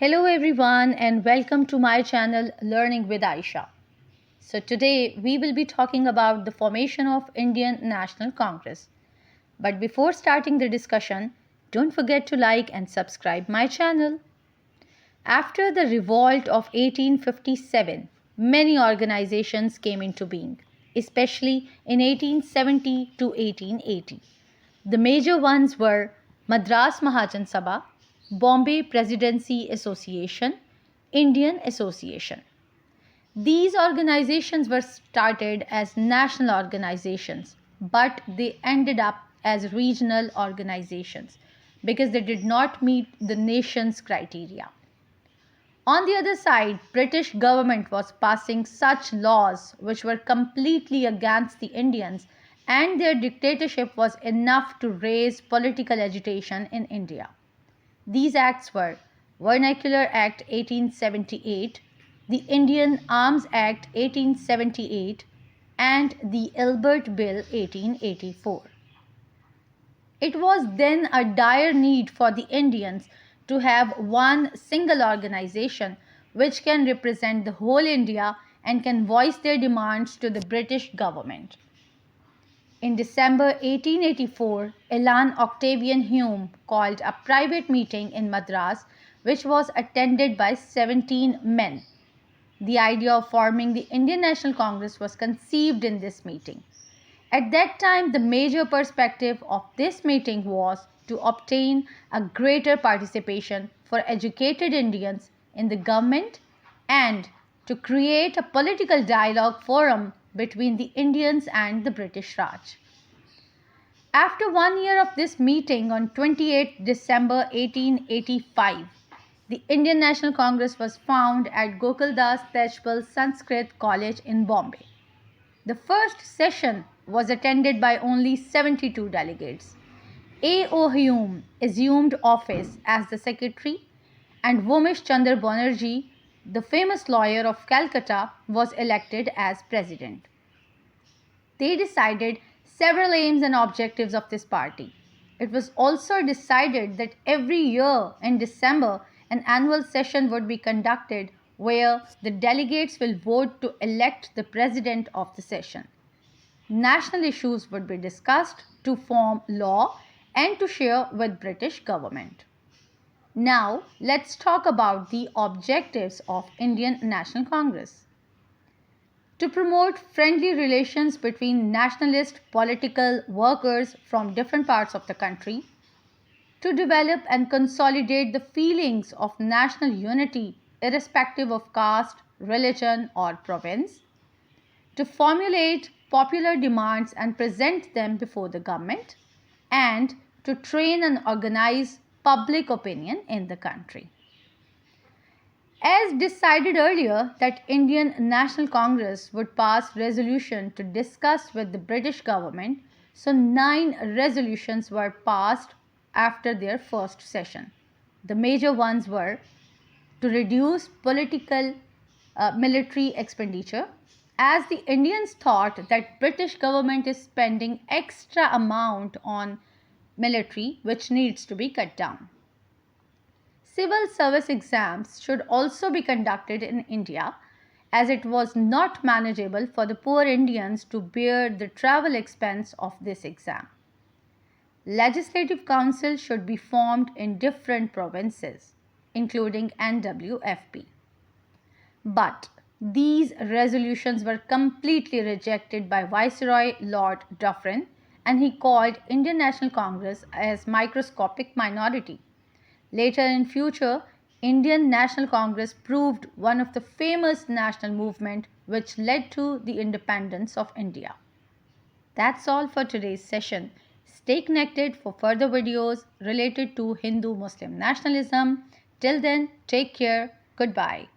Hello everyone and welcome to my channel Learning with Aisha. So today we will be talking about the formation of Indian National Congress. But before starting the discussion, don't forget to like and subscribe my channel. After the revolt of 1857, many organizations came into being, especially in 1870 to 1880. The major ones were Madras Mahajan Sabha, Bombay Presidency Association, Indian Association. These organizations were started as national organizations, but they ended up as regional organizations because they did not meet the nation's criteria. On the other side, British government was passing such laws which were completely against the Indians, and their dictatorship was enough to raise political agitation in India. These acts were Vernacular Act 1878, the Indian Arms Act 1878, and the Albert Bill 1884. It was then a dire need for the Indians to have one single organization which can represent the whole India and can voice their demands to the British government. In December 1884, Elan Octavian Hume called a private meeting in Madras which was attended by 17 men. The idea of forming the Indian National Congress was conceived in this meeting. At that time, the major perspective of this meeting was to obtain a greater participation for educated Indians in the government and to create a political dialogue forum between the Indians and the British Raj. After 1 year of this meeting on 28 December 1885, the Indian National Congress was found at Gokuldas Tejpal Sanskrit College in Bombay. The first session was attended by only 72 delegates. A.O. Hume assumed office as the secretary, and Vomish Chandra Banerjee, the famous lawyer of Calcutta, was elected as president. They decided several aims and objectives of this party. It was also decided that every year in December, an annual session would be conducted where the delegates will vote to elect the president of the session. National issues would be discussed to form law and to share with British government. Now, let's talk about the objectives of Indian National Congress. To promote friendly relations between nationalist political workers from different parts of the country, to develop and consolidate the feelings of national unity irrespective of caste, religion, or province, to formulate popular demands and present them before the government, and to train and organize public opinion in the country. As decided earlier that Indian National Congress would pass resolution to discuss with the British government, so 9 resolutions were passed after their first session. The major ones were to reduce political military expenditure, as the Indians thought that British government is spending extra amount on military which needs to be cut down. Civil service exams should also be conducted in India, as it was not manageable for the poor Indians to bear the travel expense of this exam. Legislative council should be formed in different provinces, including NWFP. But these resolutions were completely rejected by Viceroy Lord Dufferin, and he called Indian National Congress as microscopic minority. Later in future, Indian National Congress proved one of the famous national movement which led to the independence of India. That's all for today's session. Stay connected for further videos related to Hindu-Muslim nationalism. Till then, take care. Goodbye.